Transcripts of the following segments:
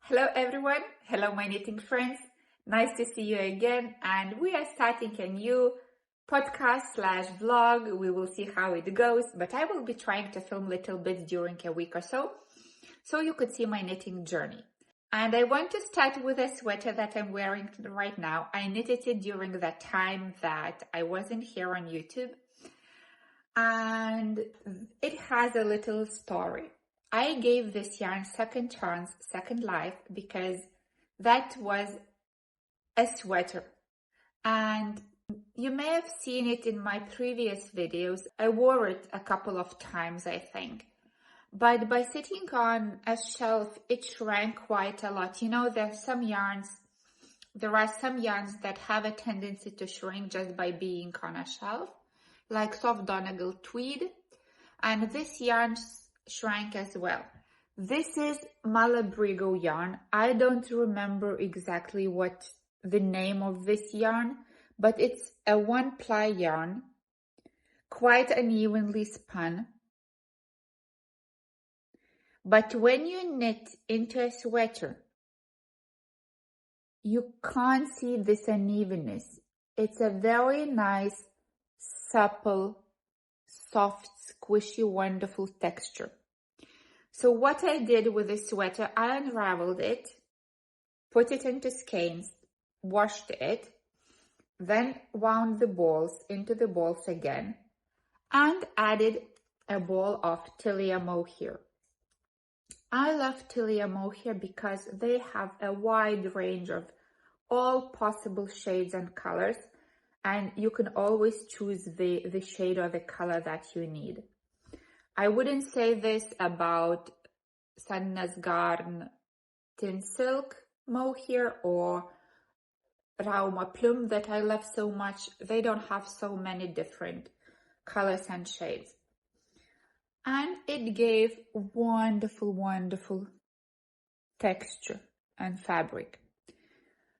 Hello everyone, hello my knitting friends, nice to see you again, and we are starting a new podcast/vlog. We will see how it goes, but I will be trying to film little bits during a week or so you could see my knitting journey. And I want to start with a sweater that I'm wearing right now. I knitted it during the time that I wasn't here on YouTube, and it has a little story. I gave this yarn second chance, second life, because that was a sweater. And you may have seen it in my previous videos. I wore it a couple of times, I think. But by sitting on a shelf, it shrank quite a lot. You know, there are some yarns that have a tendency to shrink just by being on a shelf, like soft Donegal tweed. And this yarn shrank as well. This is Malabrigo yarn. I don't remember exactly what the name of this yarn, but it's a one-ply yarn, quite unevenly spun. But when you knit into a sweater, you can't see this unevenness. It's a very nice, supple, soft, squishy, wonderful texture. So what I did with this sweater, I unraveled it, put it into skeins, washed it, then wound the balls into the balls again, and added a ball of Tilia mohair. I love Tilia mohair because they have a wide range of all possible shades and colors, and you can always choose the shade or the color that you need. I wouldn't say this about Sanna's Garn Tin Silk mohair or Rauma Plum that I love so much. They don't have so many different colors and shades. And it gave wonderful, wonderful texture and fabric.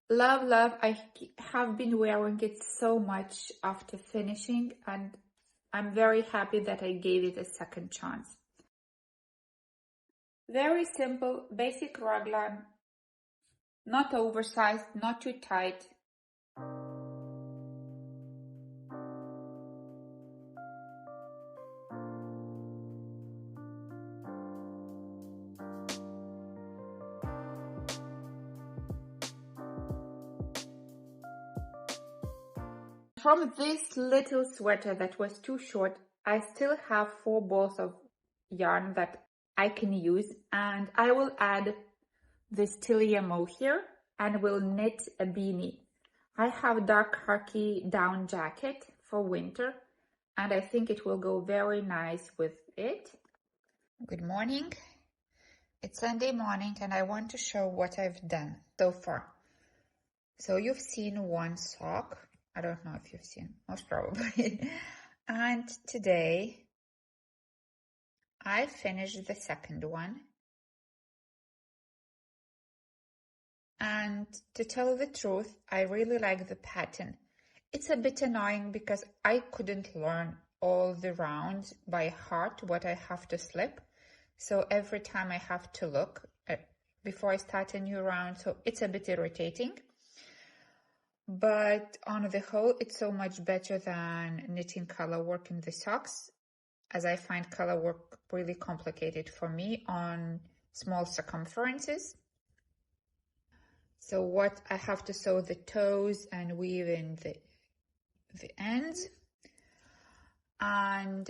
Love, love. I have been wearing it so much after finishing, and I'm very happy that I gave it a second chance. Very simple, basic raglan, not oversized, not too tight. From this little sweater that was too short, I still have 4 balls of yarn that I can use, and I will add this Tilia mohair and will knit a beanie. I have dark khaki down jacket for winter, and I think it will go very nice with it. Good morning. It's Sunday morning and I want to show what I've done so far. So you've seen one sock. I don't know if you've seen, most probably. And today I finished the second one. And to tell the truth, I really like the pattern. It's a bit annoying because I couldn't learn all the rounds by heart, what I have to slip. So every time I have to look before I start a new round, so it's a bit irritating. But on the whole, it's so much better than knitting color work in the socks, as I find color work really complicated for me on small circumferences. So what I have to sew the toes and weave in the ends. And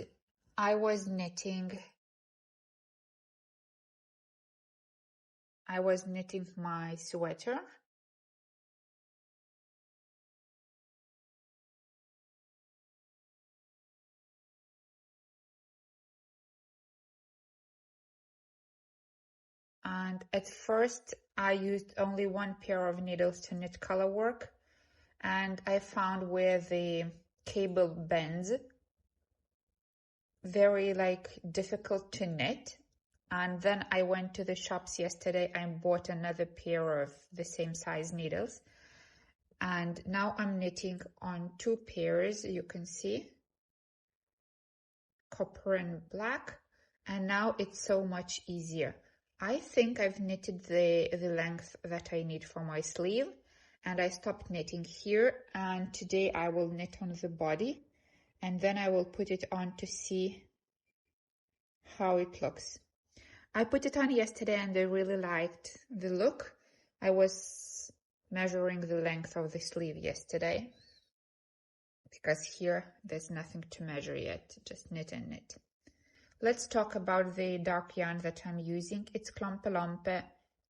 I was knitting my sweater. And at first I used only one pair of needles to knit color work, and I found where the cable bends very difficult to knit. And then I went to the shops yesterday and bought another pair of the same size needles, and now I'm knitting on 2 pairs, you can see, copper and black, and now it's so much easier. I think I've knitted the length that I need for my sleeve, and I stopped knitting here, and today I will knit on the body, and then I will put it on to see how it looks. I put it on yesterday and I really liked the look. I was measuring the length of the sleeve yesterday because here there's nothing to measure yet, just knit and knit. Let's talk about the dark yarn that I'm using. It's Klompe Lompe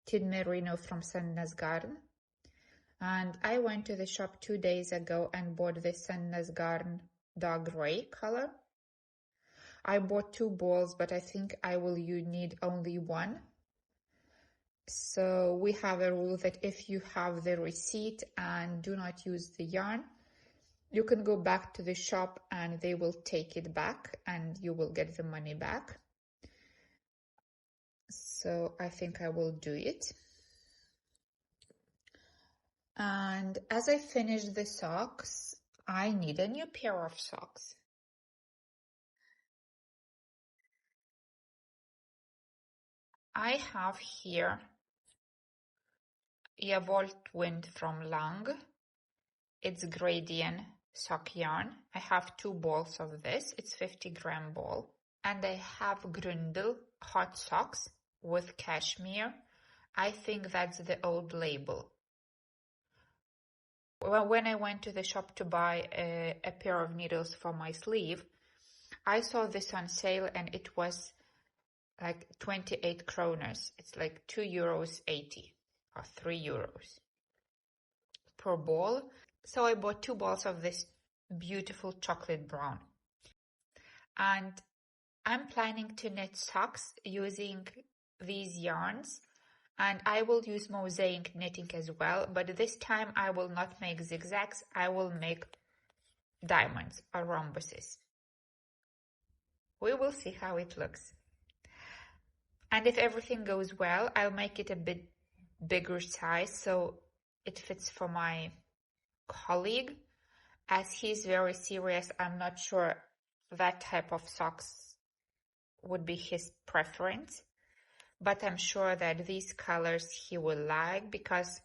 Tid Merino from Sanna's Garden. And I went to the shop 2 days ago and bought the Sanna's Garden dark gray color. I bought 2 balls, but I think you need only 1. So we have a rule that if you have the receipt and do not use the yarn, you can go back to the shop and they will take it back and you will get the money back. So I think I will do it. And as I finish the socks, I need a new pair of socks. I have here Jawohl Wind from Lang. It's gradient sock yarn. I have 2 balls of this. It's 50-gram ball. And I have Grundel hot socks with cashmere. I think that's the old label. Well, when I went to the shop to buy a pair of needles for my sleeve, I saw this on sale and it was like 28 kroners. It's like €2.80 or €3 per ball. So I bought 2 balls of this beautiful chocolate brown. And I'm planning to knit socks using these yarns, and I will use mosaic knitting as well, but this time I will not make zigzags, I will make diamonds or rhombuses. We will see how it looks. And if everything goes well, I'll make it a bit bigger size so it fits for my colleague. As he's very serious, I'm not sure that type of socks would be his preference, but I'm sure that these colors he will like because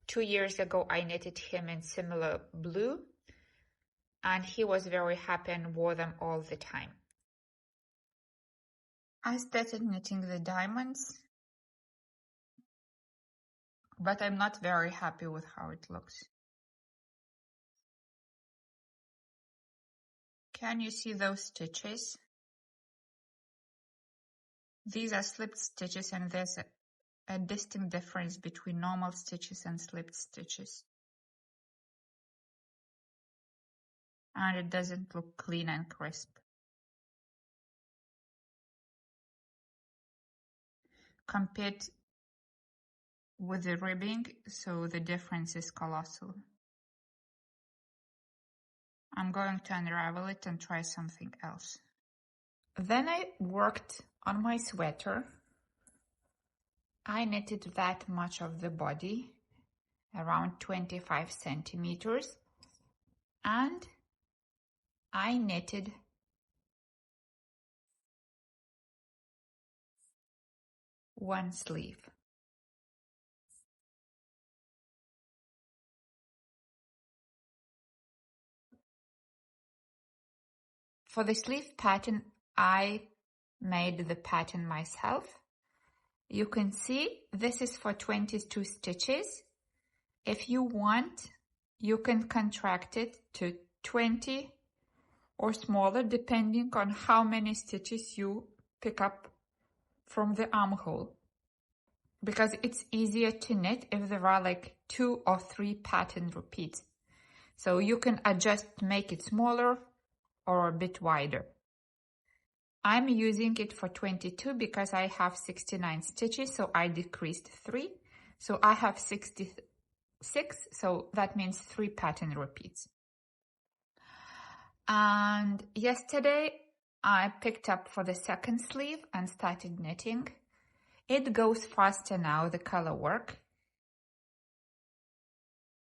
2 years ago I knitted him in similar blue and he was very happy and wore them all the time. I started knitting the diamonds, but I'm not very happy with how it looks. Can you see those stitches? These are slipped stitches and there's a distinct difference between normal stitches and slipped stitches. And it doesn't look clean and crisp. Compared with the ribbing, so the difference is colossal. I'm going to unravel it and try something else. Then I worked on my sweater. I knitted that much of the body, around 25 centimeters, and I knitted one sleeve. For the sleeve pattern, I made the pattern myself. You can see this is for 22 stitches. If you want, you can contract it to 20 or smaller depending on how many stitches you pick up from the armhole, because it's easier to knit if there are like 2 or 3 pattern repeats. So you can adjust to make it smaller or a bit wider. I'm using it for 22 because I have 69 stitches, so I decreased 3. So I have 66, so that means 3 pattern repeats. And yesterday I picked up for the second sleeve and started knitting. It goes faster now, the color work.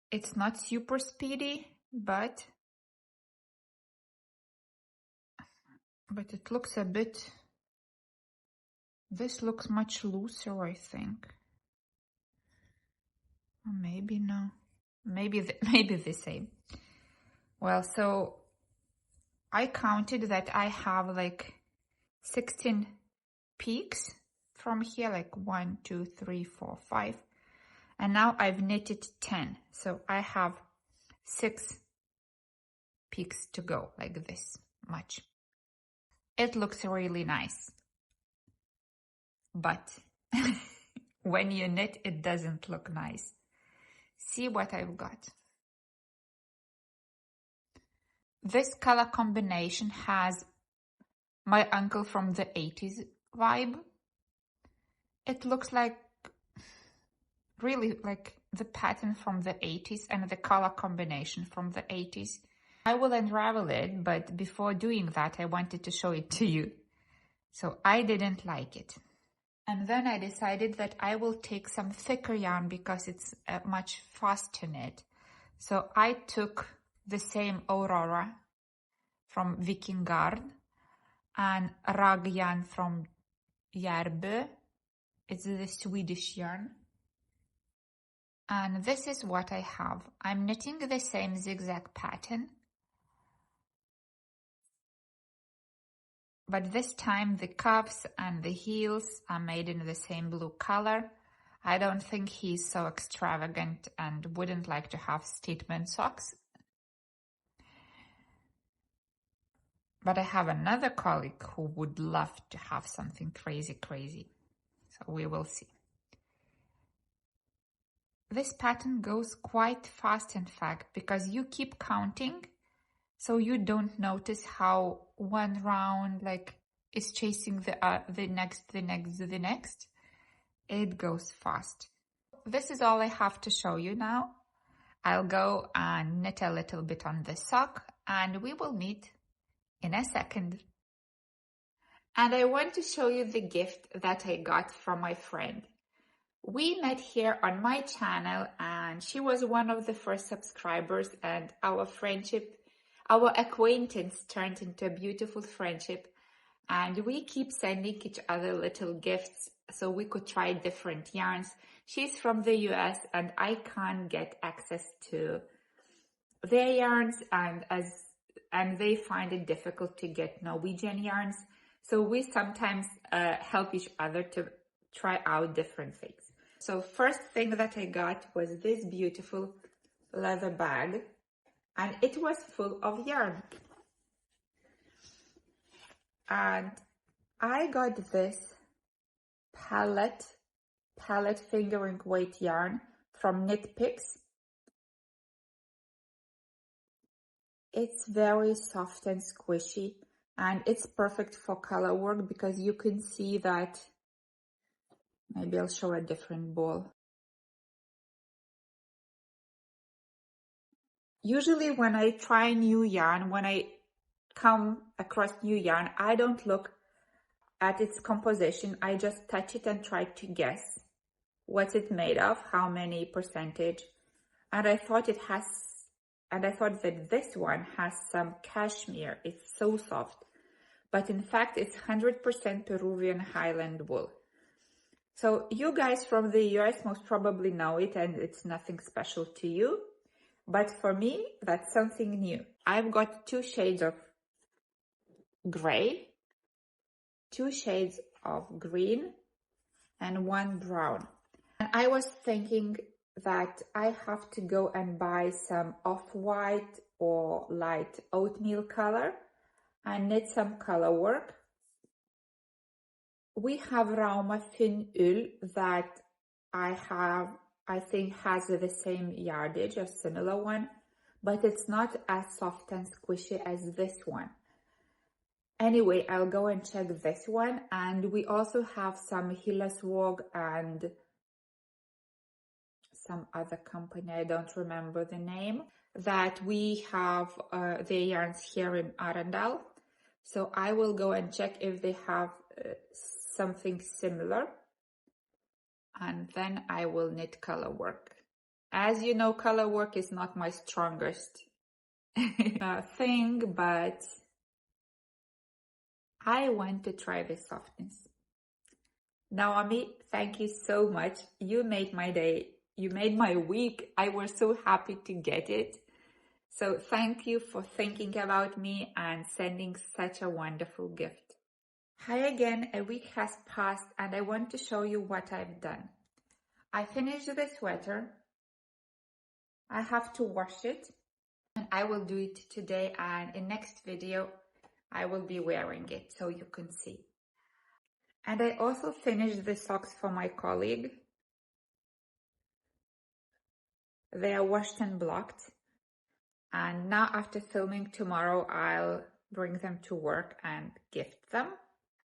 It's not super speedy, but it looks a bit This looks much looser, I think. Or maybe no. Maybe maybe the same. Well, so I counted that I have like 16 peaks from here, like 1, 2, 3, 4, 5. And now I've knitted 10. So I have 6 peaks to go, like this much. It looks really nice. But when you knit, it doesn't look nice. See what I've got. This color combination has my uncle from the 80s vibe. It looks like really like the pattern from the 80s and the color combination from the 80s. I will unravel it, but before doing that, I wanted to show it to you. So I didn't like it. And then I decided that I will take some thicker yarn because it's much faster knit. So I took the same Aurora from Vikingard and rag yarn from Järby. It's the Swedish yarn. And this is what I have. I'm knitting the same zigzag pattern, but this time the cuffs and the heels are made in the same blue color. I don't think he's so extravagant and wouldn't like to have statement socks. But I have another colleague who would love to have something crazy. So we will see. This pattern goes quite fast, in fact, because you keep counting, so you don't notice how one round like is chasing the next. It goes fast. This is all I have to show you now. I'll go and knit a little bit on the sock, and we will meet in a second. And I want to show you the gift that I got from my friend. We met here on my channel, and she was one of the first subscribers, and our friendship, our acquaintance turned into a beautiful friendship, and we keep sending each other little gifts so we could try different yarns. She's from the US and I can't get access to their yarns, and they find it difficult to get Norwegian yarns. So we sometimes help each other to try out different things. So first thing that I got was this beautiful leather bag, and it was full of yarn. And I got this palette fingering weight yarn from Knit Picks. It's very soft and squishy, and it's perfect for color work because you can see that. Maybe I'll show a different ball. Usually when I try new yarn, when I come across new yarn, I don't look at its composition. I just touch it and try to guess what's it made of, how many percentage. And I thought that this one has some cashmere. It's so soft. But in fact, it's 100% Peruvian Highland wool. So you guys from the US most probably know it, and it's nothing special to you. But for me, that's something new. I've got 2 shades of gray, 2 shades of green, and 1 brown. And I was thinking that I have to go and buy some off-white or light oatmeal color and knit some color work. We have Rauma Finn Ull that I think has the same yardage, a similar one, but it's not as soft and squishy as this one. Anyway, I'll go and check this one. And we also have some Hillesvåg and some other company, I don't remember the name, that we have their yarns here in Arendal. So I will go and check if they have something similar, and then I will knit color work. As you know, color work is not my strongest thing, but I want to try the softness. Naomi, thank you so much. You made my day. You made my week. I was so happy to get it. So thank you for thinking about me and sending such a wonderful gift. Hi again, a week has passed and I want to show you what I've done. I finished the sweater. I have to wash it and I will do it today, and in next video I will be wearing it so you can see. And I also finished the socks for my colleague. They are washed and blocked. And now after filming tomorrow, I'll bring them to work and gift them.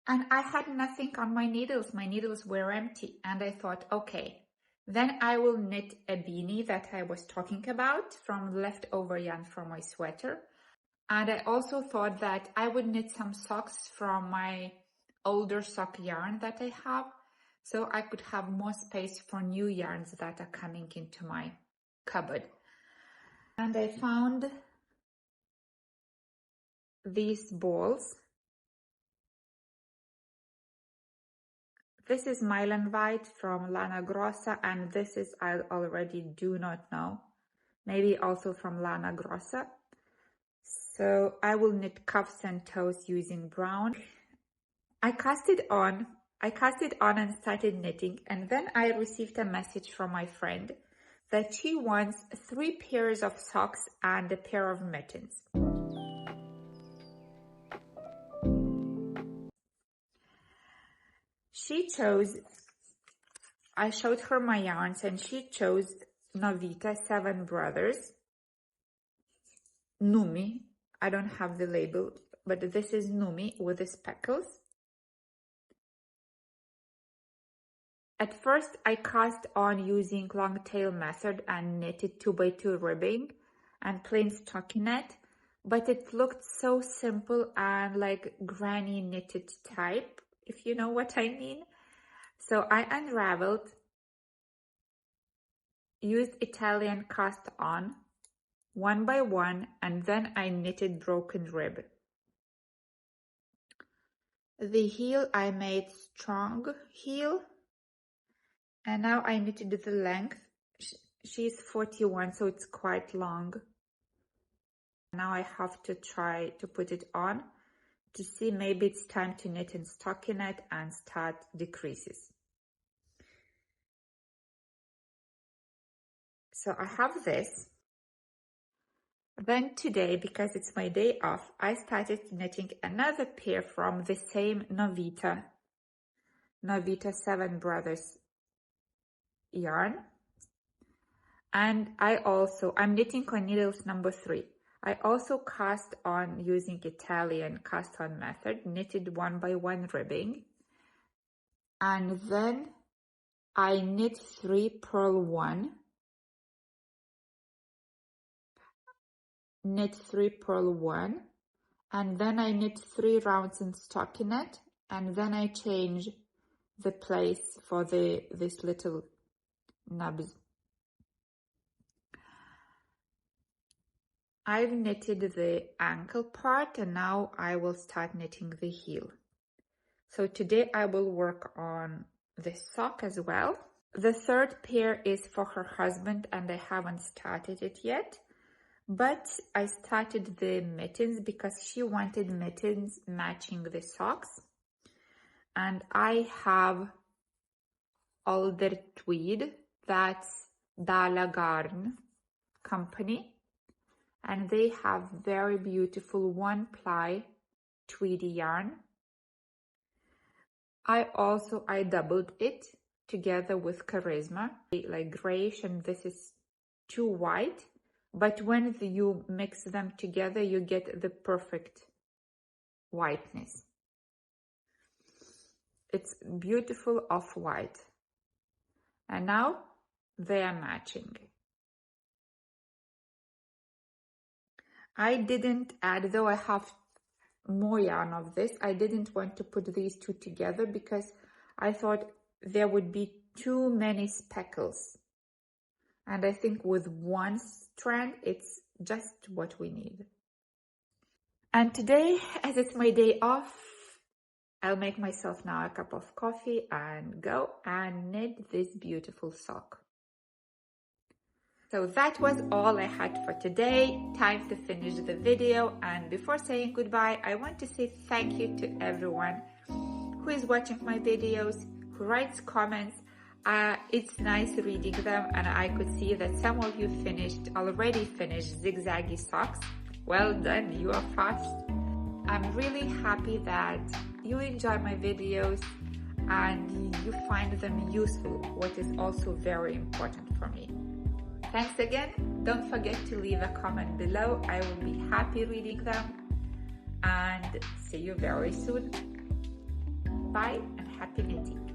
And I had nothing on my needles. My needles were empty. And I thought, okay, then I will knit a beanie that I was talking about from leftover yarn from my sweater. And I also thought that I would knit some socks from my older sock yarn that I have, so I could have more space for new yarns that are coming into my cupboard. And I found these balls. This is Mylan White from Lana Grossa, and this is, I already do not know, maybe also from Lana Grossa. So I will knit cuffs and toes using brown. I cast it on and started knitting, and then I received a message from my friend that she wants 3 pairs of socks and a pair of mittens. She chose, I showed her my yarns and she chose Novita 7 Brothers, Numi, I don't have the label, but this is Numi with the speckles. At first, I cast on using long tail method and knitted 2x2 ribbing and plain stockinette, but it looked so simple and like granny knitted type, if you know what I mean. So I unraveled, used Italian cast on, 1 by 1, and then I knitted broken rib. The heel I made strong heel. And now I knitted the length. She's 41, so it's quite long. Now I have to try to put it on to see maybe it's time to knit in stockinette and start decreases. So I have this. Then today, because it's my day off, I started knitting another pair from the same Novita 7 Brothers yarn. And I'm knitting on needles number 3. I also cast on using Italian cast on method, knitted 1 by 1 ribbing. And then I knit 3 purl 1, knit 3 purl 1, and then I knit 3 rounds in stockinette, and then I change the place for this little nubs. I've knitted the ankle part and now I will start knitting the heel. So today I will work on the sock as well. The third pair is for her husband and I haven't started it yet. But I started the mittens because she wanted mittens matching the socks. And I have Alder Tweed, that's Dala Garn company. And they have very beautiful 1-ply tweedy yarn. I doubled it together with Charisma, like grayish, and this is too white. But when you mix them together, you get the perfect whiteness. It's beautiful off-white. And now they are matching. I didn't add, though I have more yarn of this, I didn't want to put these two together because I thought there would be too many speckles. And I think with one strand, it's just what we need. And today, as it's my day off, I'll make myself now a cup of coffee and go and knit this beautiful sock. So that was all I had for today. Time to finish the video, and before saying goodbye, I want to say thank you to everyone who is watching my videos, who writes comments. It's nice reading them, and I could see that some of you already finished zigzaggy socks. Well done, you are fast. I'm really happy that you enjoy my videos and you find them useful, what is also very important for me. Thanks again. Don't forget to leave a comment below. I will be happy reading them, and see you very soon. Bye and happy knitting.